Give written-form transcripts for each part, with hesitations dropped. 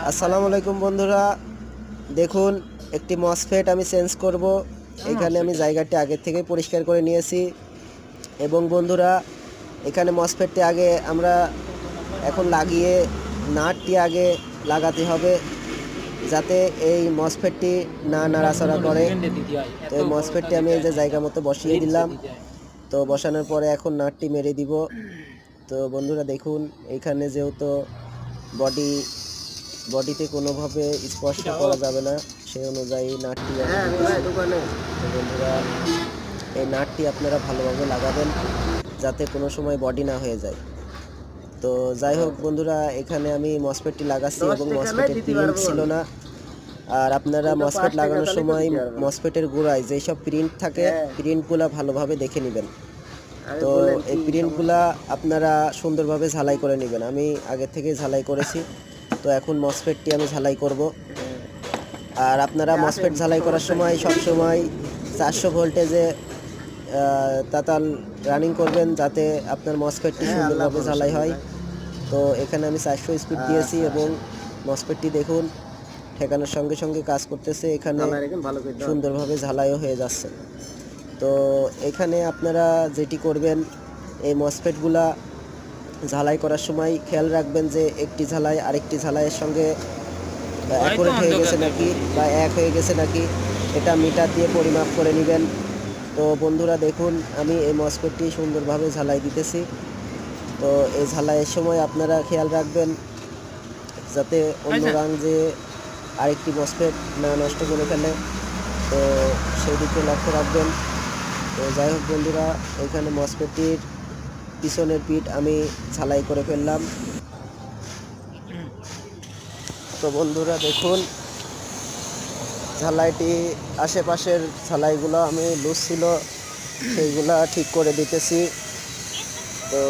আসসালামু আলাইকুম বন্ধুরা, দেখুন একটি মসফেট আমি চেঞ্জ করব। এখানে আমি জায়গাটি আগে থেকে পরিষ্কার করে নিয়েছি এবং বন্ধুরা এখানে মসফেটটি আগে আমরা এখন লাগিয়ে নাটটি আগে লাগাতে হবে যাতে এই মসফেটটি না নাড়াচাড়া করে। তো এই মসফেটটি আমি এই যে জায়গা মতো বসিয়ে দিলাম। তো বসানোর পরে এখন নাটটি মেরে দিব। তো বন্ধুরা দেখুন এখানে যেহেতু বডিতে কোনোভাবে স্পর্শ করা যাবে না, সেই অনুযায়ী নাটটি বন্ধুরা এই নাটটি আপনারা ভালোভাবে লাগাবেন যাতে কোনো সময় বডি না হয়ে যায়। তো যাই হোক বন্ধুরা, এখানে আমি মসফেটটি লাগাচ্ছি এবং মসফেটের প্রিন্ট ছিল না। আর আপনারা মসফেট লাগানোর সময় মসফেটের গোড়ায় যেসব প্রিন্ট থাকে প্রিন্টগুলো ভালোভাবে দেখে নেবেন। তো এই প্রিন্টগুলা আপনারা সুন্দরভাবে ঝালাই করে নেবেন। আমি আগে থেকে ঝালাই করেছি। তো এখন মসফেটটি আমি ঝালাই করব। আর আপনারা মসফেট ঝালাই করার সময় সবসময় 400 ভোল্টেজে তাতাল রানিং করবেন যাতে আপনার মসফেটটি সুন্দরভাবে ঝালাই হয়। তো এখানে আমি 400 স্পিড দিয়েছি এবং মসফেটটি দেখুন ঠেকানোর সঙ্গে সঙ্গে কাজ করতেছে, এখানে সুন্দরভাবে ঝালাইও হয়ে যাচ্ছে। তো এখানে আপনারা যেটি করবেন, এই মসফেটগুলা ঝালাই করার সময় খেয়াল রাখবেন যে একটি ঝালাই আরেকটি ঝালাইয়ের সঙ্গে অ্যাকুরেট হয়ে গেছে নাকি বা এক হয়ে গেছে নাকি, এটা মিটার দিয়ে পরিমাপ করে নেবেন। তো বন্ধুরা দেখুন আমি এই মসফেটটি সুন্দরভাবে ঝালাই দিতেছি। তো এই ঝালাইয়ের সময় আপনারা খেয়াল রাখবেন যাতে অন্য রাং যে আরেকটি মসফেট না নষ্ট করে ফেলে, তো সেই দিকে লক্ষ্য রাখবেন। তো যাই হোক বন্ধুরা, এখানে মসফেটটির পিছনের পিঠ আমি ঝালাই করে ফেললাম। তো বন্ধুরা দেখুন ঝালাইটি আশেপাশের ঝালাইগুলো আমি লুজ ছিল সেইগুলা ঠিক করে দিতেছি। তো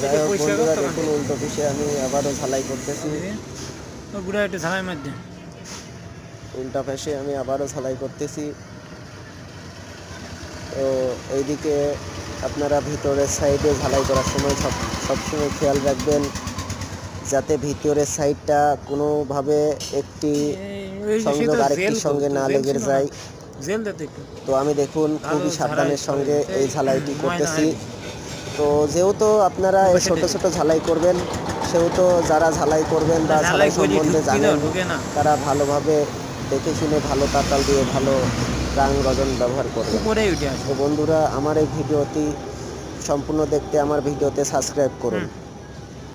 যাই হোক বন্ধুরা দেখুন উল্টো পিঠে আমি আবারও ঝালাই করতেছি, উল্টা পাশে আমি আবারও ঝালাই করতেছি। তো এইদিকে আপনারা ভিতরের সাইডে ঝালাই করার সময় সবসময় খেয়াল রাখবেন যাতে ভিতরের সাইডটা কোনোভাবে একটি সংযোগ আরেকটির সঙ্গে না লেগে যায়। তো আমি দেখুন খুবই সাবধানের সঙ্গে এই ঝালাইটি করতেছি। তো যেহেতু আপনারা এই ছোটো ছোটো ঝালাই করবেন, সেহেতু যারা ঝালাই করবেন বা ঝালাই সম্বন্ধে জানেন তারা ভালোভাবে দেখে শুনে ভালো তাতাল দিয়ে ভালো রাং রজন ব্যবহার করবেন। তো বন্ধুরা আমার এই ভিডিওটি সম্পূর্ণ দেখতে আমার ভিডিওতে সাবস্ক্রাইব করুন।